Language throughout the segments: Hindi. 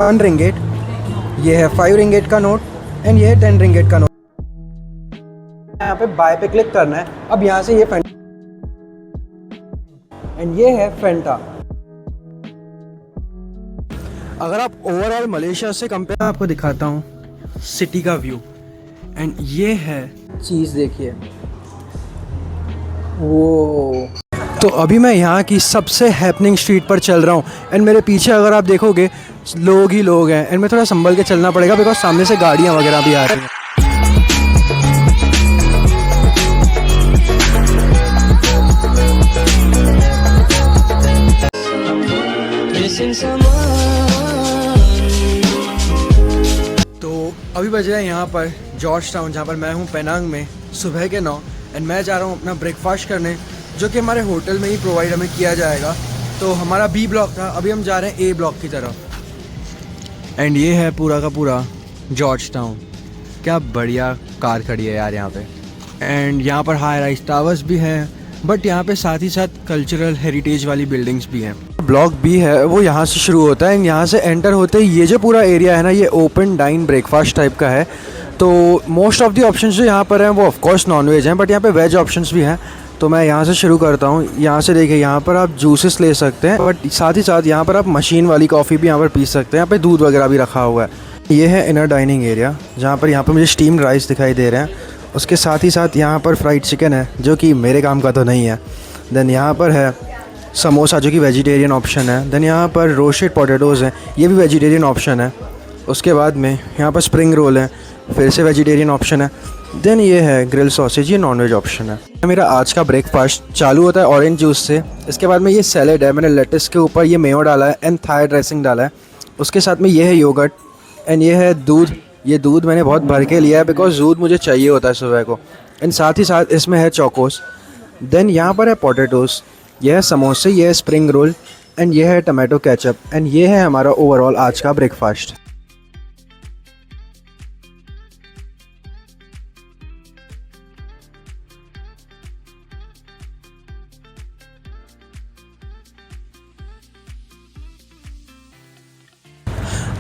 1 रिंगेट, ये है 5 रिंगेट का नोट एंड ये है 10 रिंगेट का नोट। यहाँ पे बाय पे क्लिक करना है। अब यहाँ से ये फेंटा एंड ये है फेंटा। अगर आप ओवरऑल मलेशिया से कंपेयर, आपको दिखाता हूँ सिटी का व्यू एंड ये है चीज़, देखिए वो। तो अभी मैं यहाँ की सबसे हैपनिंग स्ट्रीट पर चल रहा हूँ एंड मेरे पीछे अगर आप देखोगे लोग ही लोग हैं एंड मैं थोड़ा संभल के चलना पड़ेगा बिकॉज सामने से गाड़ियाँ वगैरह भी आ रही हैं। तो अभी बज रहा है यहाँ पर जॉर्ज टाउन, जहाँ पर मैं हूँ पेनांग में, सुबह के 9 एंड मैं जा रहा हूँ अपना ब्रेकफास्ट करने, जो कि हमारे होटल में ही प्रोवाइड हमें किया जाएगा। तो हमारा बी ब्लॉक था, अभी हम जा रहे हैं ए ब्लॉक की तरफ। एंड ये है पूरा का पूरा जॉर्ज टाउन। क्या बढ़िया कार खड़ी है यार यहाँ पे। एंड यहाँ पर हाई राइज टावर्स भी हैं, बट यहाँ पे साथ ही साथ कल्चरल हेरिटेज वाली बिल्डिंग्स भी हैं। ब्लॉक बी है वो यहाँ से शुरू होता है एंड यहाँ से एंटर होते ही ये जो पूरा एरिया है ना, ये ओपन डाइन ब्रेकफास्ट टाइप का है। तो मोस्ट ऑफ द ऑप्शंस जो यहाँ पर हैं वो ऑफकोर्स नॉन वेज हैं, बट यहाँ पे वेज ऑप्शंस भी हैं। तो मैं यहाँ से शुरू करता हूँ। यहाँ से देखिए, यहाँ पर आप जूसेस ले सकते हैं, बट साथ ही साथ यहाँ पर आप मशीन वाली कॉफ़ी भी यहाँ पर पी सकते हैं। यहाँ पे दूध वगैरह भी रखा हुआ है। ये है इनर डाइनिंग एरिया, जहाँ पर मुझे स्टीम्ड राइस दिखाई दे रहे हैं। उसके साथ ही साथ यहाँ पर फ्राइड चिकन है, जो कि मेरे काम का तो नहीं है। देन यहाँ पर है समोसा, जो कि वेजिटेरियन ऑप्शन है। देन यहाँ पर रोस्टेड पोटैटोज़ हैं, ये भी वेजिटेरियन ऑप्शन है। उसके बाद में यहाँ पर स्प्रिंग रोल है, फिर से वेजिटेरियन ऑप्शन है। देन ये है ग्रिल सॉसेज, ये नॉन वेज ऑप्शन है। मेरा आज का ब्रेकफास्ट चालू होता है ऑरेंज जूस से। इसके बाद में ये सैलेड है, मैंने लेट्स के ऊपर ये मेयो डाला है एंड थाई ड्रेसिंग डाला है। उसके साथ में ये है योगर्ट एंड ये है दूध। ये दूध मैंने बहुत भर के लिया है बिकॉज दूध मुझे चाहिए होता है सुबह को। एंड साथ ही साथ इसमें है चोकोस। देन यहाँ पर है पोटैटोज़, ये है समोसे, ये है स्प्रिंग रोल एंड ये है टमाटो केचप। एंड ये है हमारा ओवरऑल आज का ब्रेकफास्ट।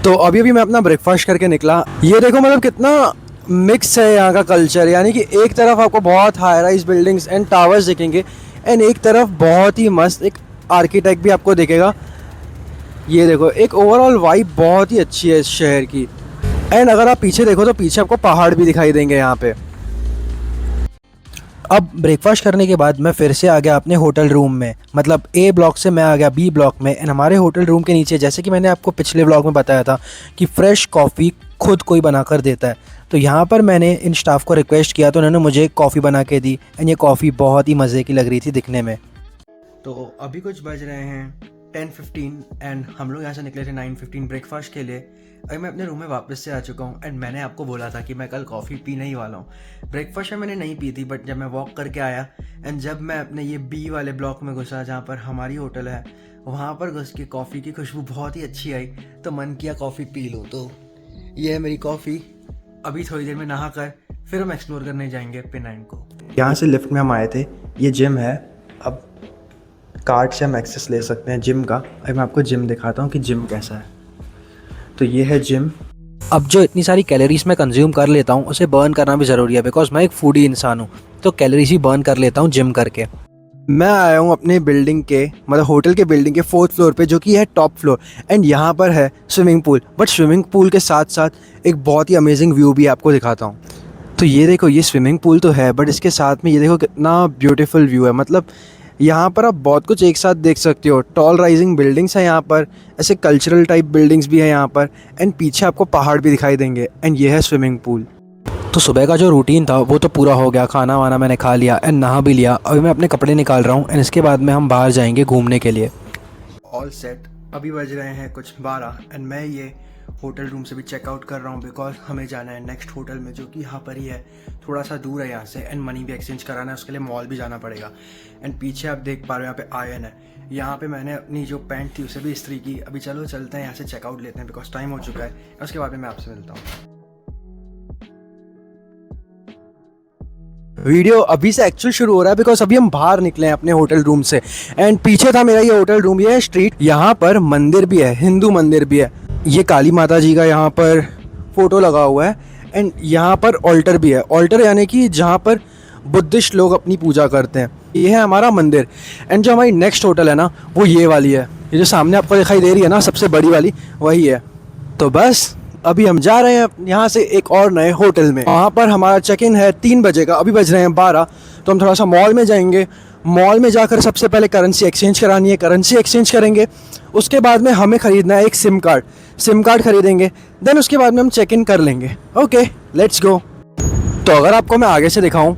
तो अभी मैं अपना ब्रेकफास्ट करके निकला। ये देखो मतलब कितना मिक्स है यहाँ का कल्चर, यानी कि एक तरफ आपको बहुत high rise buildings and towers दिखेंगे एंड एक तरफ बहुत ही मस्त एक आर्किटेक्ट भी आपको दिखेगा। ये देखो, एक ओवरऑल वाइब बहुत ही अच्छी है इस शहर की। एंड अगर आप पीछे देखो तो पीछे आपको पहाड़ भी दिखाई देंगे यहाँ पे। अब ब्रेकफास्ट करने के बाद मैं फिर से आ गया अपने होटल रूम में, मतलब ए ब्लॉक से मैं आ गया बी ब्लॉक में। एंड हमारे होटल रूम के नीचे, जैसे कि मैंने आपको पिछले ब्लॉग में बताया था कि फ़्रेश कॉफ़ी खुद कोई बना कर देता है, तो यहाँ पर मैंने इन स्टाफ को रिक्वेस्ट किया तो उन्होंने मुझे कॉफ़ी बना के दी। एंड ये कॉफ़ी बहुत ही मज़े की लग रही थी दिखने में। तो अभी कुछ बज रहे हैं 10:15 एंड हम लोग यहाँ से निकले थे 9:15 ब्रेकफास्ट के लिए। अभी मैं अपने रूम में वापस से आ चुका हूँ एंड मैंने आपको बोला था कि मैं कल कॉफ़ी पीने ही वाला हूँ। ब्रेकफास्ट में मैंने नहीं पी थी, बट जब मैं वॉक करके आया एंड जब मैं अपने ये बी वाले ब्लॉक में घुसा जहाँ पर हमारी होटल है, वहाँ पर घुस के कॉफ़ी की खुशबू बहुत ही अच्छी आई, तो मन किया कॉफ़ी पी लूँ। तो ये है मेरी कॉफ़ी। अभी थोड़ी देर में नहा कर फिर हम एक्सप्लोर करने जाएंगे पेनांग को। यहाँ से लिफ्ट में हम आए थे, ये जिम है। अब कार्ड से हम एक्सेस ले सकते हैं जिम का। अभी मैं आपको जिम दिखाता हूँ कि जिम कैसा है। तो ये है जिम। अब जो इतनी सारी कैलोरीज मैं कंज्यूम कर लेता हूँ उसे बर्न करना भी ज़रूरी है, बिकॉज मैं एक फूडी इंसान हूँ, तो कैलोरीज ही बर्न कर लेता हूँ जिम करके। मैं आया हूँ अपने बिल्डिंग के, मतलब होटल के बिल्डिंग के 4th फ्लोर पे, जो कि है टॉप फ्लोर। एंड यहाँ पर है swimming pool, but swimming pool के साथ साथ एक बहुत ही अमेजिंग व्यू भी आपको दिखाता हूँ। तो ये देखो, ये स्विमिंग पूल तो है, बट इसके साथ में ये देखो कितना ब्यूटीफुल व्यू है। मतलब यहाँ पर आप बहुत कुछ एक साथ देख सकते हो। टॉल राइजिंग बिल्डिंग्स हैं यहाँ पर, ऐसे कल्चरल टाइप बिल्डिंग्स भी हैं यहाँ पर, एंड पीछे आपको पहाड़ भी दिखाई देंगे। एंड ये है स्विमिंग पूल। तो सुबह का जो रूटीन था वो तो पूरा हो गया, खाना वाना मैंने खा लिया एंड नहा भी लिया। अभी मैं अपने कपड़े निकाल रहा हूँ एंड इसके बाद में हम बाहर जाएंगे घूमने के लिए। All set. अभी बज रहे हैं कुछ 12 एंड मैं ये होटल रूम से भी चेकआउट कर रहा हूँ, बिकॉज हमें जाना है नेक्स्ट होटल में, जो कि यहाँ पर ही है, थोड़ा सा दूर है यहाँ से। एंड मनी भी एक्सचेंज कराना है, उसके लिए मॉल भी जाना पड़ेगा। एंड पीछे आप देख पा रहे हो यहाँ पे आयरन है। यहाँ पे मैंने अपनी जो पैंट थी उसे भी इस्त्री की। अभी चलो चलते हैं यहाँ से, चेकआउट लेते हैं बिकॉज टाइम हो चुका है। उसके बाद में मैं आपसे मिलता हूँ। वीडियो अभी से एक्चुअल शुरू हो रहा है बिकॉज अभी हम बाहर निकले हैं अपने होटल रूम से। एंड पीछे था मेरा ये होटल रूम, ये है स्ट्रीट। यहाँ पर मंदिर भी है, हिंदू मंदिर भी है। ये काली माता जी का यहाँ पर फ़ोटो लगा हुआ है एंड यहाँ पर ऑल्टर भी है। ऑल्टर यानी कि जहाँ पर बुद्धिस्ट लोग अपनी पूजा करते हैं। ये है हमारा मंदिर एंड जो हमारी नेक्स्ट होटल है ना वो ये वाली है। ये जो सामने आपको दिखाई दे रही है ना सबसे बड़ी वाली, वही है। तो बस अभी हम जा रहे हैं यहाँ से एक और नए होटल में। वहाँ पर हमारा चेक इन है 3 बजे का, अभी बज रहे हैं 12। तो हम थोड़ा सा मॉल में जाएंगे। मॉल में जाकर सबसे पहले करेंसी एक्सचेंज करानी है, करेंसी एक्सचेंज करेंगे। उसके बाद में हमें ख़रीदना है एक सिम कार्ड खरीदेंगे। देन उसके बाद में हम चेक इन कर लेंगे। Okay let's go. तो अगर आपको मैं आगे से दिखाऊं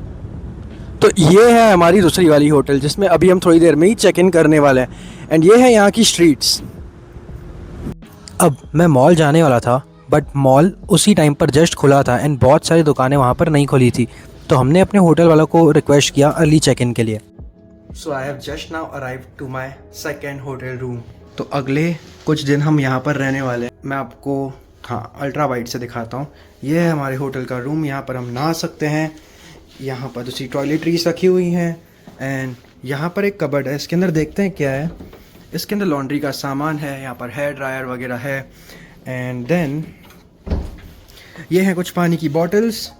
तो ये है हमारी दूसरी वाली होटल जिसमें अभी हम थोड़ी देर में ही चेक इन करने वाले हैं एंड ये है यहाँ की स्ट्रीट्स। अब मैं मॉल जाने वाला था बट मॉल उसी टाइम पर जस्ट खुला था एंड बहुत सारी दुकानें वहाँ पर नहीं खुली थी। तो हमने अपने होटल वालों को रिक्वेस्ट किया अर्ली चेक इन के लिए। So I have just now arrive to my second hotel room. तो अगले कुछ दिन हम यहाँ पर रहने वाले हैं। मैं आपको अल्ट्रा वाइड से दिखाता हूँ। ये है हमारे होटल का रूम। यहाँ पर हम नहा सकते हैं। यहाँ पर दूसरी टॉयलेटरीज रखी हुई हैं एंड यहाँ पर एक कबर्ड है। इसके अंदर देखते हैं क्या है। इसके अंदर लॉन्ड्री का सामान है, यहाँ पर हेयर ड्रायर वगैरह है एंड देन ये है कुछ पानी की बॉटल्स।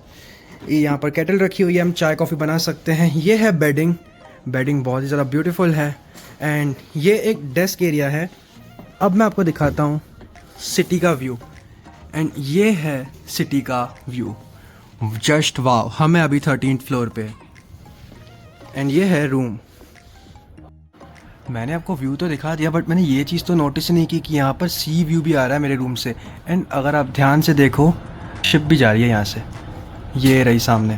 यहाँ पर केटल रखी हुई है, हम चाय कॉफ़ी बना सकते हैं। ये है बेडिंग बहुत ही ज़्यादा ब्यूटीफुल है एंड ये एक डेस्क एरिया है। अब मैं आपको दिखाता हूँ सिटी का व्यू एंड ये है सिटी का व्यू। जस्ट वाव। हमें अभी 13th फ्लोर पे एंड ये है रूम। मैंने आपको व्यू तो दिखा दिया बट मैंने ये चीज़ तो नोटिस नहीं की कि यहाँ पर सी व्यू भी आ रहा है मेरे रूम से। एंड अगर आप ध्यान से देखो शिप भी जा रही है यहाँ से, ये रही सामने।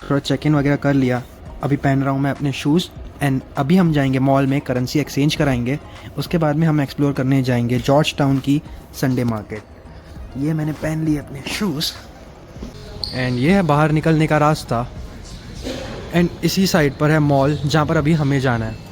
थोड़ा चेक इन वगैरह कर लिया। अभी पहन रहा हूँ मैं अपने शूज़ एंड अभी हम जाएंगे मॉल में, करेंसी एक्सचेंज कराएंगे। उसके बाद में हम एक्सप्लोर करने जाएंगे जॉर्ज टाउन की संडे मार्केट। ये मैंने पहन लिए अपने शूज़ एंड ये है बाहर निकलने का रास्ता एंड इसी साइड पर है मॉल जहाँ पर अभी हमें जाना है।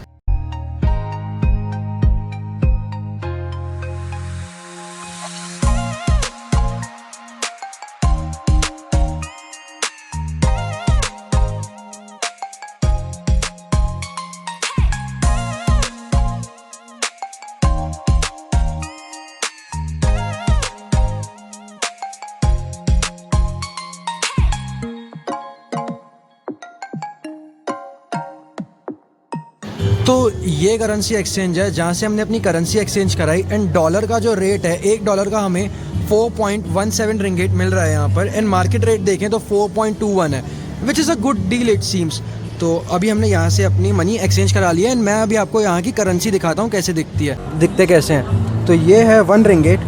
तो ये करेंसी एक्सचेंज है जहाँ से हमने अपनी करेंसी एक्सचेंज कराई एंड डॉलर का जो रेट है $1 का हमें 4.17 रिंगिट मिल रहा है यहाँ पर एंड मार्केट रेट देखें तो 4.21 है, which is a good deal it seems. तो अभी हमने यहाँ से अपनी मनी एक्सचेंज करा लिया एंड मैं अभी आपको यहाँ की करेंसी दिखाता हूँ कैसे दिखती है। दिखते कैसे हैं तो ये है 1 रिंगिट,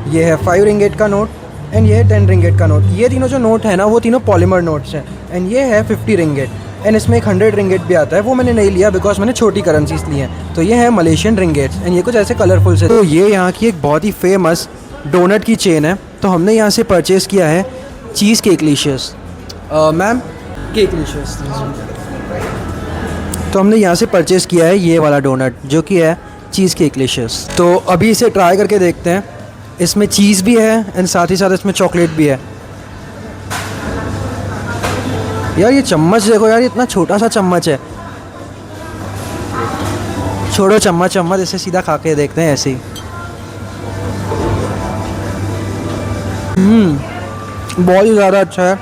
ये है 5 रिंगिट का नोट एंड ये है 10 रिंगिट का नोट। ये तीनों जो नोट है ना वो तीनों पॉलीमर नोट्स हैं एंड ये है 50 रिंगिट एंड इसमें एक 100 रिंगिट भी आता है। वो मैंने नहीं लिया बिकॉज मैंने छोटी करेंसीज ली हैं। तो ये है मलेशियन रिंगिट्स एंड ये कुछ ऐसे कलरफुल से। तो ये यहाँ की एक बहुत ही फेमस डोनट की चेन है। तो हमने यहाँ से परचेज़ किया है चीज़ केकलिशियस। मैम केकलिशियस। तो हमने यहाँ से परचेज़ किया है ये वाला डोनट जो कि है चीज़ केकलिशियस। तो अभी इसे ट्राई करके देखते हैं। इसमें चीज़ भी है एंड साथ ही साथ इसमें चॉकलेट भी है। यार ये चम्मच देखो यार, इतना छोटा सा चम्मच है। छोड़ो चम्मच इसे सीधा खा के देखते हैं ऐसे ही। बहुत ही ज़्यादा अच्छा है।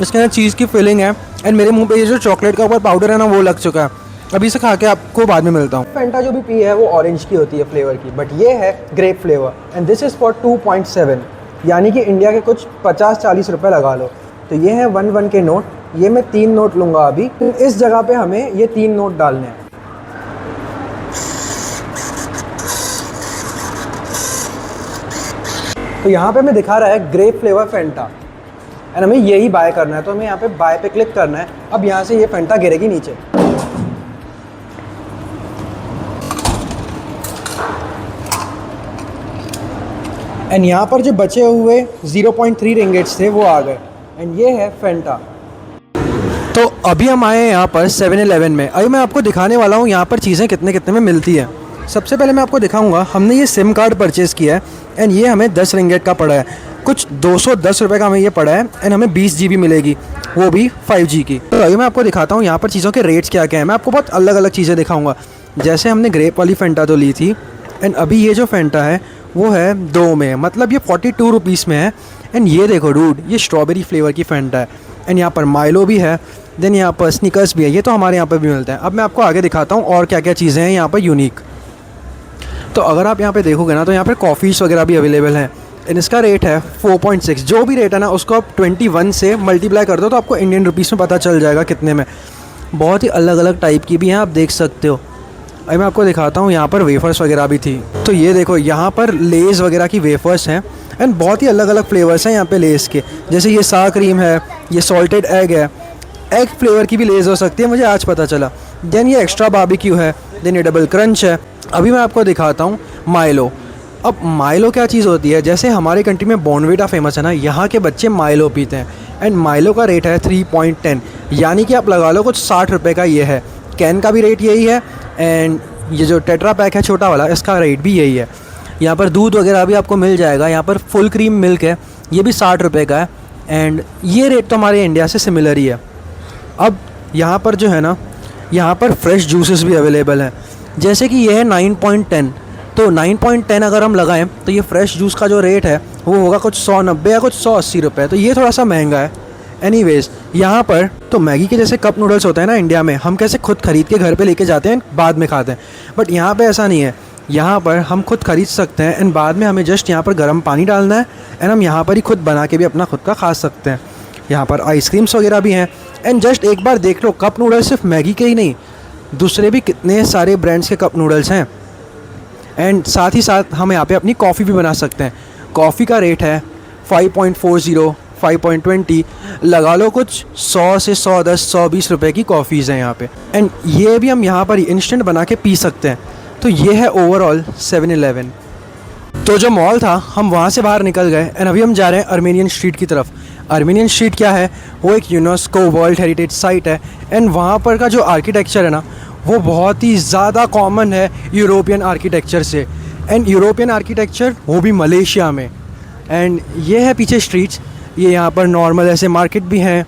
इसके अंदर चीज़ की फिलिंग है एंड मेरे मुंह पे ये जो चॉकलेट का ऊपर पाउडर है ना वो लग चुका है। अभी इसे खा के आपको बाद में मिलता हूँ। फैंटा जो भी पी है वो ऑरेंज की होती है फ्लेवर की, बट ये है grape flavour and this is for 2.7, यानी कि इंडिया के कुछ 50-40 रुपये लगा लो। तो ये है 1 के नोट। ये मैं 3 नोट लूँगा अभी। इस जगह पे हमें ये 3 नोट डालने हैं। तो यहाँ पे हमें दिखा रहा है ग्रेप फ्लेवर फैंटा एंड हमें यही बाय करना है। तो हमें यहाँ पे बाय पे क्लिक करना है। अब यहाँ से ये फैंटा गिरेगी नीचे। एंड यहाँ पर जो बचे हुए 0.3 रिंगिट्स थे वो आ गए एंड ये है फैंटा। तो अभी हम आए हैं यहाँ पर 7-Eleven में। अभी मैं आपको दिखाने वाला हूँ यहाँ पर चीज़ें कितने कितने में मिलती है। सबसे पहले मैं आपको दिखाऊंगा, हमने ये सिम कार्ड परचेज़ किया है एंड ये हमें 10 रिंगिट का पड़ा है। कुछ 210 रुपये का हमें ये पड़ा है एंड हमें 20 GB मिलेगी, वो भी 5G की। तो अभी मैं आपको दिखाता हूँ यहाँ पर चीज़ों के रेट्स क्या क्या हैं। मैं आपको बहुत अलग अलग चीज़ें दिखाऊँगा। जैसे हमने ग्रेप वाली फैंटा तो ली थी एंड अभी ये जो फैंटा है वो है 2 में, मतलब ये 42 रुपीज़ में है। एंड ये देखो डूड, ये स्ट्रॉबेरी फ्लेवर की फैंटा है। एंड यहाँ पर माइलो भी है, देन यहाँ पर स्निकर्स भी है, ये तो हमारे यहाँ पर भी मिलता है। अब मैं आपको आगे दिखाता हूँ और क्या क्या चीज़ें हैं यहाँ पर यूनिक। तो अगर आप यहाँ पे देखोगे ना तो यहाँ पर कॉफ़ीज़ वगैरह भी अवेलेबल हैं। एंड इसका रेट है 4.6। जो भी रेट है ना उसको आप 21 से मल्टीप्लाई कर दो तो आपको इंडियन रुपीज़ में पता चल जाएगा कितने में। बहुत ही अलग अलग टाइप की भी हैं, आप देख सकते हो। अभी मैं आपको दिखाता हूँ, यहाँ पर वेफ़र्स वगैरह भी थी। तो ये देखो, यहाँ पर लेज़ वगैरह की वेफ़र्स हैं एंड बहुत ही अलग अलग फ्लेवर्स हैं यहाँ पे लेज़ के। जैसे ये सा क्रीम है, ये सॉल्टेड एग है, एग फ्लेवर की भी लेज़ हो सकती है, मुझे आज पता चला। देन ये एक्स्ट्रा बारबेक्यू है, देन ये डबल क्रंच है। अभी मैं आपको दिखाता हूँ माइलो। अब माइलो क्या चीज़ होती है, जैसे हमारे कंट्री में बॉर्नविटा फेमस है ना, यहाँ के बच्चे माइलो पीते हैं। एंड माइलो का रेट है 3.10, यानी कि आप लगा लो कुछ 60 रुपये का ये है। कैन का भी रेट यही है एंड ये जो टेट्रा पैक है छोटा वाला, इसका रेट भी यही है। यहाँ पर दूध वगैरह भी आपको मिल जाएगा। यहाँ पर फुल क्रीम मिल्क है, ये भी 60 रुपये का है। एंड ये रेट तो हमारे इंडिया से सिमिलर ही है। अब यहाँ पर जो है ना, यहाँ पर फ्रेश जूसेस भी अवेलेबल हैं। जैसे कि ये है 9.10, तो 9.10 अगर हम लगाएं तो ये फ्रेश जूस का जो रेट है वो होगा कुछ 190 या कुछ 180 रुपये, तो ये थोड़ा सा महंगा है। एनीवेज़, यहाँ पर तो मैगी के जैसे कप नूडल्स होते हैं ना इंडिया में, हम कैसे खुद ख़रीद के घर पे लेके जाते हैं बाद में खाते हैं, बट यहाँ पे ऐसा नहीं है। यहाँ पर हम खुद ख़रीद सकते हैं एंड बाद में हमें जस्ट यहाँ पर गर्म पानी डालना है एंड हम यहाँ पर ही खुद बना के भी अपना खुद का खा सकते हैं। यहाँ पर आइसक्रीम्स वगैरह भी हैं। एंड जस्ट एक बार देख लो, कप नूडल्स सिर्फ मैगी के ही नहीं, दूसरे भी कितने सारे ब्रांड्स के कप नूडल्स हैं। एंड साथ ही साथ हम यहाँ पे अपनी कॉफ़ी भी बना सकते हैं। कॉफ़ी का रेट है 5.40, 5.20, लगा लो कुछ 100 से 110, 120 रुपये की कॉफ़ीज़ हैं यहाँ पे। एंड ये भी हम यहाँ पर ही इंस्टेंट बना के पी सकते हैं। तो ये है ओवरऑल 7-Eleven। तो जो मॉल था हम वहाँ से बाहर निकल गए एंड अभी हम जा रहे हैं अर्मेनियन स्ट्रीट की तरफ। अर्मेनियन स्ट्रीट क्या है, वो एक यूनेस्को वर्ल्ड हेरिटेज साइट है। एंड वहाँ पर का जो आर्किटेक्चर है ना, वो बहुत ही ज़्यादा कॉमन है यूरोपियन आर्किटेक्चर से। एंड यूरोपियन आर्किटेक्चर वो भी मलेशिया में। एंड ये है पीछे स्ट्रीट्स, ये यहाँ पर नॉर्मल ऐसे मार्केट भी हैं।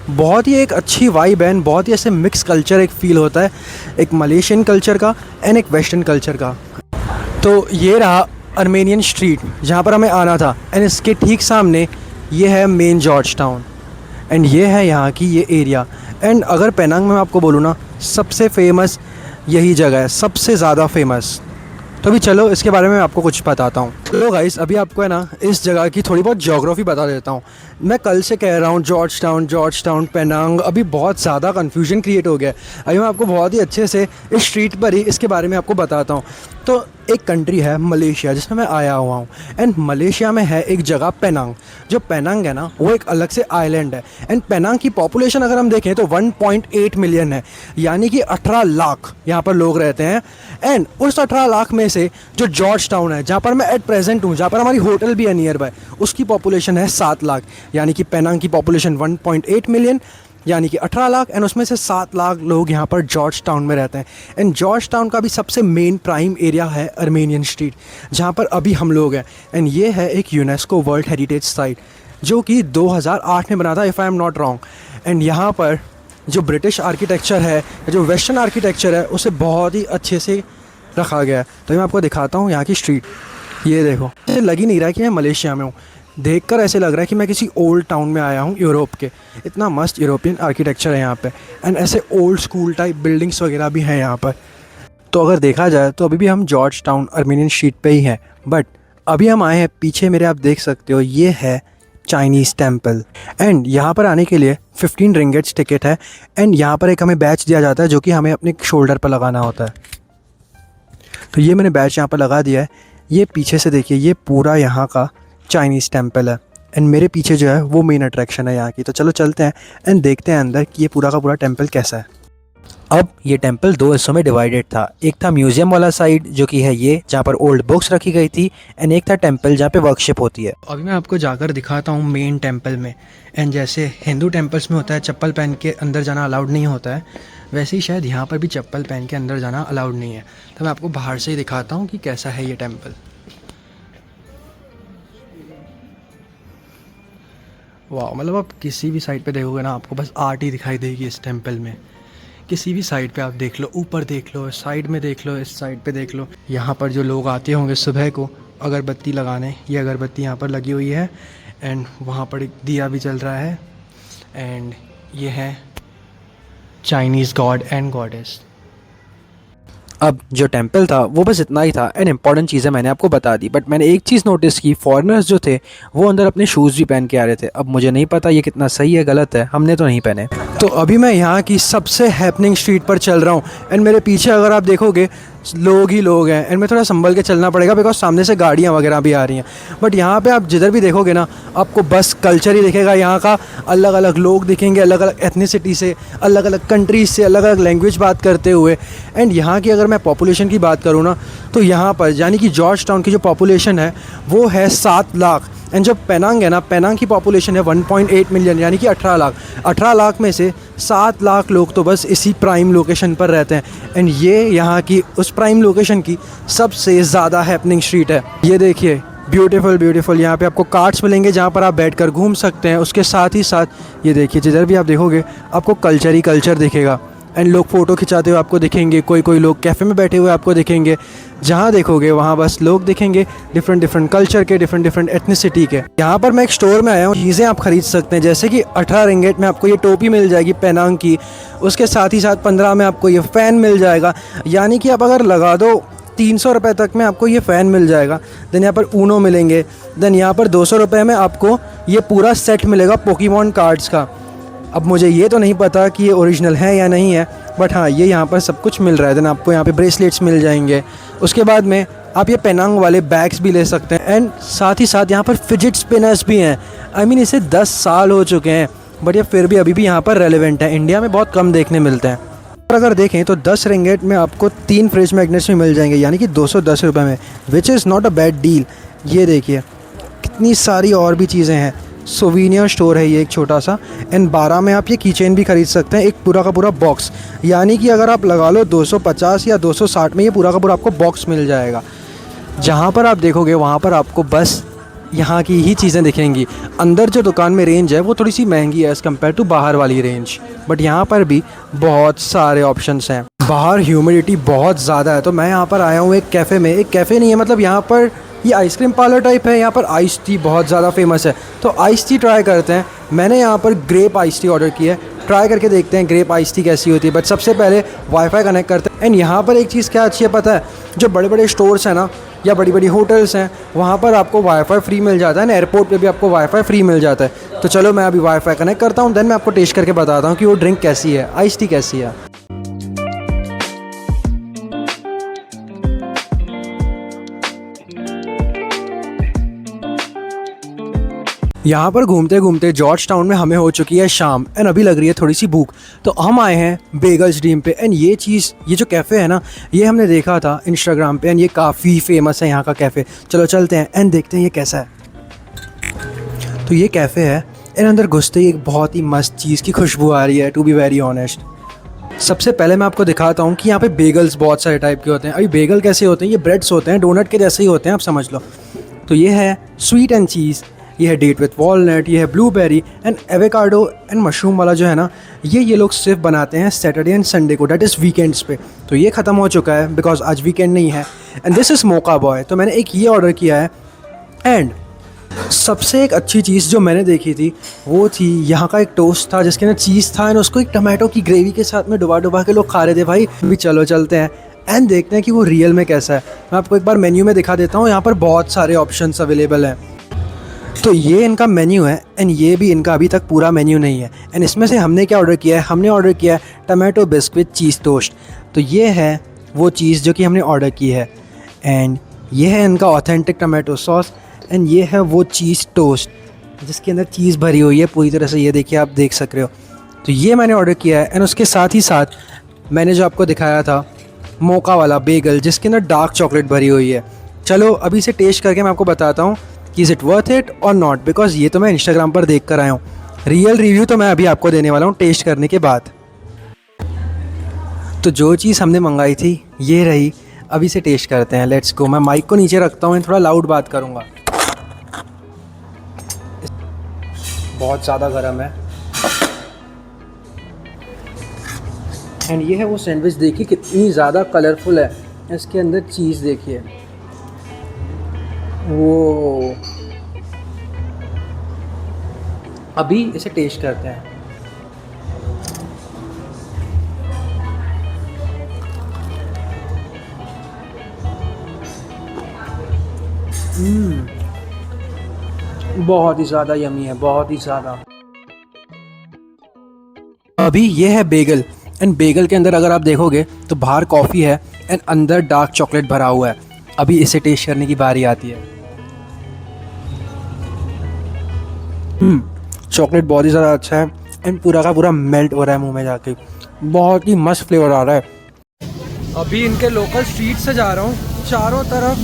बहुत ही एक अच्छी वाइब है, बहुत ही ऐसे मिक्स कल्चर एक फ़ील होता है, एक मलेशियन कल्चर का एंड एक वेस्टर्न कल्चर का। तो ये रहा अर्मेनियन स्ट्रीट जहाँ पर हमें आना था। एंड इसके ठीक सामने ये है मेन जॉर्ज टाउन एंड ये है यहाँ की ये एरिया। एंड अगर पेनांग में मैं आपको बोलूँ ना, सबसे फेमस यही जगह है, सबसे ज़्यादा फेमस। तो अभी चलो इसके बारे में मैं आपको कुछ बताता हूँ। चलो गाइस, अभी आपको है ना इस जगह की थोड़ी बहुत ज्योग्राफी बता देता हूँ। मैं कल से कह रहा हूँ जॉर्ज टाउन, पेनांग, अभी बहुत ज़्यादा कन्फ्यूजन क्रिएट हो गया। अभी मैं आपको बहुत ही अच्छे से इस स्ट्रीट पर ही इसके बारे में आपको बताता हूँ। तो एक कंट्री है मलेशिया जिसमें मैं आया हुआ हूँ एंड मलेशिया में है एक जगह पेनांग। जो पेनांग है ना, वो एक अलग से आइलैंड है। एंड पेनांग की पॉपुलेशन अगर हम देखें तो 1.8 मिलियन है, यानी कि 18 लाख यहाँ पर लोग रहते हैं। एंड उस 18 लाख में से जो जॉर्ज टाउन है, जहाँ पर मैं एट प्रेजेंट हूँ, जहाँ पर हमारी होटल भी है नियर बाय, उसकी पॉपुलेशन है 7 लाख। यानी कि पेनांग की पॉपुलेशन 1.8 मिलियन, यानी कि 18 लाख, एंड उसमें से 7 लाख लोग यहाँ पर जॉर्ज टाउन में रहते हैं। एंड जॉर्ज टाउन का भी सबसे मेन प्राइम एरिया है अर्मेनियन स्ट्रीट, जहाँ पर अभी हम लोग हैं। एंड ये है एक यूनेस्को वर्ल्ड हेरिटेज साइट जो कि 2008 में बना था, if I am not wrong. And यहाँ पर जो ब्रिटिश आर्किटेक्चर है, जो वेस्टर्न आर्किटेक्चर है, उसे बहुत ही अच्छे से रखा गया है। तो मैं आपको दिखाता हूँ यहाँ की स्ट्रीट। ये देखो, ऐसे लग ही नहीं रहा है कि मैं मलेशिया में हूँ, देखकर ऐसे लग रहा है कि मैं किसी ओल्ड टाउन में आया हूँ यूरोप के। इतना मस्त यूरोपियन आर्किटेक्चर है यहाँ पे एंड ऐसे ओल्ड स्कूल टाइप बिल्डिंग्स वगैरह भी हैं यहाँ पर। तो अगर देखा जाए तो अभी भी हम जॉर्ज टाउन अर्मेनियन स्ट्रीट पे ही हैं, बट अभी हम आए हैं पीछे मेरे, आप देख सकते हो, ये है चाइनीज़ टेम्पल। एंड यहाँ पर आने के लिए 15 रिंगेट्स टिकट है। एंड यहाँ पर एक हमें बैच दिया जाता है जो कि हमें अपने शोल्डर पर लगाना होता है। तो ये मैंने बैच यहाँ पर लगा दिया है। ये पीछे से देखिए, ये पूरा यहाँ का चाइनीज़ टेम्पल है एंड मेरे पीछे जो है वो मेन अट्रैक्शन है यहाँ की। तो चलो चलते हैं एंड देखते हैं अंदर कि ये पूरा का पूरा टेम्पल कैसा है। अब ये टेम्पल 2 हिस्सों में डिवाइडेड था। एक था म्यूजियम वाला साइड जो कि है ये, जहाँ पर ओल्ड बुक्स रखी गई थी, एंड एक था टेम्पल जहाँ पे वर्कशिप होती है। अभी मैं आपको जाकर दिखाता हूँ मेन टेम्पल में। एंड जैसे हिंदू टेम्पल्स में होता है चप्पल पहन के अंदर जाना अलाउड नहीं होता है, वैसे ही शायद यहाँ पर भी चप्पल पहन के अंदर जाना अलाउड नहीं है। तो मैं आपको बाहर से ही दिखाता हूँ कि कैसा है ये टेम्पल। वाह, मतलब आप किसी भी साइड पे देखोगे ना, आपको बस आर्ट ही दिखाई देगी इस टेंपल में, किसी भी साइड पे आप देख लो, ऊपर देख लो, साइड में देख लो, इस साइड पे देख लो, यहाँ पर जो लोग आते होंगे सुबह को अगरबत्ती लगाने, ये अगरबत्ती यहाँ पर लगी हुई है। एंड वहाँ पर एक दिया भी जल रहा है। एंड ये है चाइनीज़ गॉड एंड गॉडेस। अब जो टेंपल था वो बस इतना ही था एंड इम्पॉर्टेंट चीज़ें मैंने आपको बता दी। बट मैंने एक चीज़ नोटिस की, फॉरेनर्स जो थे वो अंदर अपने शूज़ भी पहन के आ रहे थे। अब मुझे नहीं पता ये कितना सही है गलत है, हमने तो नहीं पहने। तो अभी मैं यहाँ की सबसे हैपनिंग स्ट्रीट पर चल रहा हूँ एंड मेरे पीछे अगर आप देखोगे लोग ही लोग हैं एंड मैं थोड़ा संभल के चलना पड़ेगा बिकॉज सामने से गाड़ियाँ वगैरह भी आ रही हैं। बट यहाँ पे आप जिधर भी देखोगे ना आपको बस कल्चर ही दिखेगा यहाँ का। अलग अलग लोग दिखेंगे, अलग अलग एथनिसिटी से, अलग अलग कंट्रीज से, अलग अलग लैंग्वेज बात करते हुए। एंड यहाँ की अगर मैं पॉपुलेशन की बात करूँ ना तो यहाँ पर यानी कि जॉर्ज टाउन की जो पॉपुलेशन है वो है 7 लाख। एंड जो पेनांग है ना, पेनांग की पॉपुलेशन है 1.8 मिलियन यानी कि 18 लाख। 18 लाख में से 7 लाख लोग तो बस इसी प्राइम लोकेशन पर रहते हैं। एंड ये यहाँ की उस प्राइम लोकेशन की सबसे ज़्यादा हैपनिंग स्ट्रीट है। ये देखिए ब्यूटीफुल ब्यूटीफुल, यहाँ पे आपको कार्ट्स मिलेंगे जहाँ पर आप बैठकर घूम सकते हैं। उसके साथ ही साथ ये देखिए जिधर भी आप देखोगे आपको कल्चर ही कल्चर दिखेगा। एंड लोग फ़ोटो खिंचाते हुए आपको दिखेंगे, कोई लोग कैफ़े में बैठे हुए आपको दिखेंगे। जहाँ देखोगे वहाँ बस लोग दिखेंगे डिफरेंट कल्चर के, डिफरेंट एथनिसिटी के। यहाँ पर मैं एक स्टोर में आया हूँ, चीज़ें आप खरीद सकते हैं जैसे कि 18 रिंगेट में आपको ये टोपी मिल जाएगी पेनांग की। उसके साथ ही साथ 15 में आपको ये फ़ैन मिल जाएगा, यानी कि आप अगर लगा दो 300 रुपये तक में आपको ये फ़ैन मिल जाएगा। देन यहाँ पर ऊनो मिलेंगे। देन यहाँ पर 200 रुपये में आपको ये पूरा सेट मिलेगा पोकेमॉन कार्ड्स का। अब मुझे ये तो नहीं पता कि ये ओरिजिनल है या नहीं है, बट हाँ ये यहाँ पर सब कुछ मिल रहा है। देन आपको यहाँ पे ब्रेसलेट्स मिल जाएंगे। उसके बाद में आप ये पेनांग वाले बैग्स भी ले सकते हैं। एंड साथ ही साथ यहाँ पर फिजिट स्पिनर्स भी हैं। आई मीन इसे 10 साल हो चुके हैं बट ये फिर भी अभी भी यहाँ पर रेलेवेंट है। इंडिया में बहुत कम देखने मिलते हैं। और अगर देखें तो 10 रिंगेट में आपको 3 फ्रिज मैग्नेट्स भी मिल जाएंगे यानी कि 210 रुपये में, which is not a bad deal. ये देखिए कितनी सारी और भी चीज़ें हैं। सोवीनियर स्टोर है ये एक छोटा सा। एंड 12 में आप ये कीचेन भी खरीद सकते हैं, एक पूरा का पूरा बॉक्स। यानी कि अगर आप लगा लो 250 या 260 में ये पूरा का पूरा आपको बॉक्स मिल जाएगा। जहाँ पर आप देखोगे वहाँ पर आपको बस यहाँ की ही चीज़ें दिखेंगी। अंदर जो दुकान में रेंज है वो थोड़ी सी महंगी है एज़ कम्पेयर टू बाहर वाली रेंज, बट यहाँ पर भी बहुत सारे ऑप्शंस हैं। बाहर ह्यूमिडिटी बहुत ज़्यादा है तो मैं यहाँ पर आया हूँ एक कैफ़े में। एक कैफ़े नहीं है, मतलब यहाँ पर ये आइसक्रीम पार्लर टाइप है। यहाँ पर आइस टी बहुत ज़्यादा फेमस है तो आइस टी ट्राई करते हैं। मैंने यहाँ पर ग्रेप आइस टी ऑर्डर किया है, ट्राई करके देखते हैं ग्रेप आइस टी कैसी होती है। बट सबसे पहले वाईफाई कनेक्ट करते हैं। एंड यहाँ पर एक चीज़ क्या अच्छी है पता है, जो बड़े बड़े स्टोर्स हैं ना या बड़ी बड़ी होटल्स हैं वहाँ पर आपको वाईफाई फ्री मिल जाता है ना, एयरपोर्ट पे भी आपको वाईफाई फ्री मिल जाता है। तो चलो मैं अभी वाईफाई कनेक्ट करता हूँ, देन मैं आपको टेस्ट करके बताता हूँ कि वो ड्रिंक कैसी है, आइस टी कैसी है। यहाँ पर घूमते घूमते जॉर्ज टाउन में हमें हो चुकी है शाम एंड अभी लग रही है थोड़ी सी भूख, तो हम आए हैं बेगल्स ड्रीम पे। एंड ये चीज़, ये जो कैफ़े है ना, ये हमने देखा था इंस्टाग्राम पे एंड ये काफ़ी फेमस है यहाँ का कैफ़े। चलो चलते हैं एंड देखते हैं ये कैसा है। तो ये कैफ़े है एंड अंदर घुसते ही एक बहुत ही मस्त चीज़ की खुशबू आ रही है, टू बी वेरी ऑनेस्ट। सबसे पहले मैं आपको दिखाता हूँ कि यहाँ पे बेगल्स बहुत सारे टाइप के होते हैं। अभी बेगल कैसे होते हैं, ये ब्रेड्स होते हैं, डोनट के जैसे ही होते हैं, आप समझ लो। तो ये है स्वीट एंड चीज़, ये है डेट विथ वॉलनट, ये है blueberry and avocado and mushroom वाला जो है ना, ये लोग सिर्फ बनाते हैं सैटरडे एंड संडे को, डेट इज़ वीकेंड्स पे। तो ये ख़त्म हो चुका है बिकॉज आज वीकेंड नहीं है। And this is mocha boy, तो मैंने एक ये ऑर्डर किया है। एंड सबसे एक अच्छी चीज़ जो मैंने देखी थी वो थी यहाँ का एक टोस्ट था जिसके अंदर चीज़ था एंड उसको एक टमाटो की ग्रेवी के साथ में डुबा के लोग खा रहे थे। भाई अभी चलो चलते हैं एंड देखते हैं कि वो रियल में कैसा है। मैं आपको एक बार मेन्यू में दिखा देता हूँ, यहाँ पर बहुत सारे ऑप्शंस अवेलेबल हैं। तो ये इनका मेन्यू है एंड ये भी इनका अभी तक पूरा मेन्यू नहीं है। एंड इसमें से हमने क्या ऑर्डर किया है, हमने ऑर्डर किया है टमाटो बिस्किट चीज़ टोस्ट। तो ये है वो चीज़ जो कि हमने ऑर्डर की है। एंड ये है इनका ऑथेंटिक टमाटो सॉस एंड ये है वो चीज़ टोस्ट जिसके अंदर चीज़ भरी हुई है पूरी तरह से। ये देखिए, आप देख सक रहे हो। तो ये मैंने ऑर्डर किया है एंड उसके साथ ही साथ मैंने जो आपको दिखाया था मोका वाला बेगल जिसके अंदर डार्क चॉकलेट भरी हुई है। चलो अभी से टेस्ट करके मैं आपको बताता हूँ कि इज़ इट वर्थ इट और नॉट, बिकॉज ये तो मैं इंस्टाग्राम पर देख कर आया हूँ। रियल रिव्यू तो मैं अभी आपको देने वाला हूँ टेस्ट करने के बाद। तो जो चीज़ हमने मंगाई थी ये रही, अभी से टेस्ट करते हैं, लेट्स गो। मैं माइक को नीचे रखता हूँ, थोड़ा लाउड बात करूँगा। बहुत ज़्यादा गर्म है एंड ये है वो सैंडविच, देखिए कितनी ज़्यादा कलरफुल है। इसके अंदर चीज़ देखिए, वो अभी इसे टेस्ट करते हैं। बहुत ही ज़्यादा यमी है, बहुत ही ज़्यादा। अभी ये है बेगल, एंड बेगल के अंदर अगर आप देखोगे तो बाहर कॉफ़ी है एंड अंदर डार्क चॉकलेट भरा हुआ है। अभी इसे टेस्ट करने की बारी आती है। चॉकलेट बहुत ही ज़्यादा अच्छा है एंड पूरा का पूरा मेल्ट हो रहा है मुंह में जाके, बहुत ही मस्त फ्लेवर आ रहा है। अभी इनके लोकल स्ट्रीट से जा रहा हूँ, चारों तरफ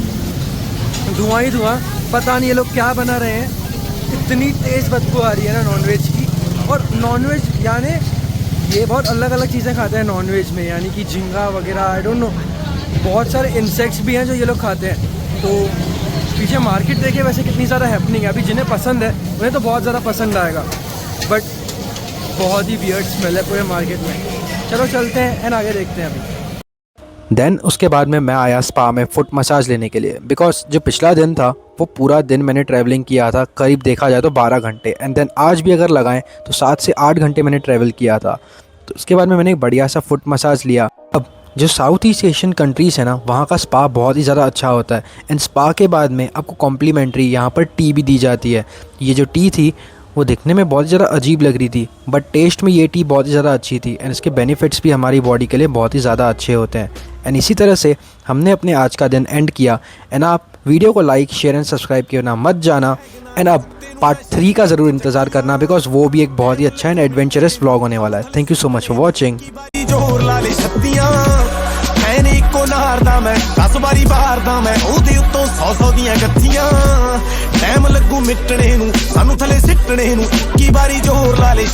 धुआं ही धुआं, पता नहीं ये लोग क्या बना रहे हैं, इतनी तेज़ बदबू आ रही है ना नॉनवेज की। और नॉनवेज यानी ये बहुत अलग अलग चीज़ें खाते हैं नॉनवेज में, यानी कि झींगा वगैरह, आई डोंट नो, बहुत सारे इंसेक्ट्स भी हैं जो ये लोग खाते हैं। तो पीछे मार्केट देखिए वैसे कितनी ज़्यादा हैपनिंग है। अभी जिन्हें पसंद है उन्हें तो बहुत ज़्यादा पसंद आएगा, बट बहुत ही वियर्ड स्मेल है पूरे मार्केट में। चलो चलते हैं एंड आगे देखते हैं अभी। देन उसके बाद में मैं आया स्पा में फुट मसाज लेने के लिए, बिकॉज जो पिछला दिन था वो पूरा दिन मैंने ट्रैवलिंग किया था, करीब देखा जाए तो 12 घंटे, एंड देन आज भी अगर लगाएं तो 7 से 8 घंटे मैंने ट्रैवल किया था। तो उसके बाद में मैंने एक बढ़िया सा फुट मसाज लिया। अब जो साउथ ईस्ट एशियन कंट्रीज़ है ना, वहाँ का स्पा बहुत ही ज़्यादा अच्छा होता है, एंड स्पा के बाद में आपको कॉम्प्लीमेंट्री यहाँ पर टी भी दी जाती है। ये जो टी थी वो दिखने में बहुत ज़्यादा अजीब लग रही थी, बट टेस्ट में ये टी बहुत ही ज़्यादा अच्छी थी, एंड इसके बेनिफिट्स भी हमारी बॉडी के लिए बहुत ही ज़्यादा अच्छे होते हैं। एंड इसी तरह से हमने अपने आज का दिन एंड किया। एंड आप वीडियो को लाइक शेयर एंड सब्सक्राइब करना मत जाना, एंड अब पार्ट 3 का ज़रूर इंतज़ार करना, बिकॉज वो भी एक बहुत ही अच्छा एंड एडवेंचरस व्लॉग होने वाला है। Thank you so much for watching. ਇੱਕੋ ਨਾਰਦਾ ਮੈਂ 10 ਵਾਰੀ ਬਾਰਦਾ ਮੈਂ ਉਹਦੇ ਉੱਤੋਂ 100 ਦੀਆਂ ਗੱਥੀਆਂ ਟਾਈਮ ਲੱਗੂ ਮਿਟਣੇ ਨੂੰ ਸਾਨੂੰ ਥੱਲੇ ਸਿੱਟਣੇ ਨੂੰ 21 ਵਾਰੀ ਜ਼ੋਰ ਲਾ ਲੈ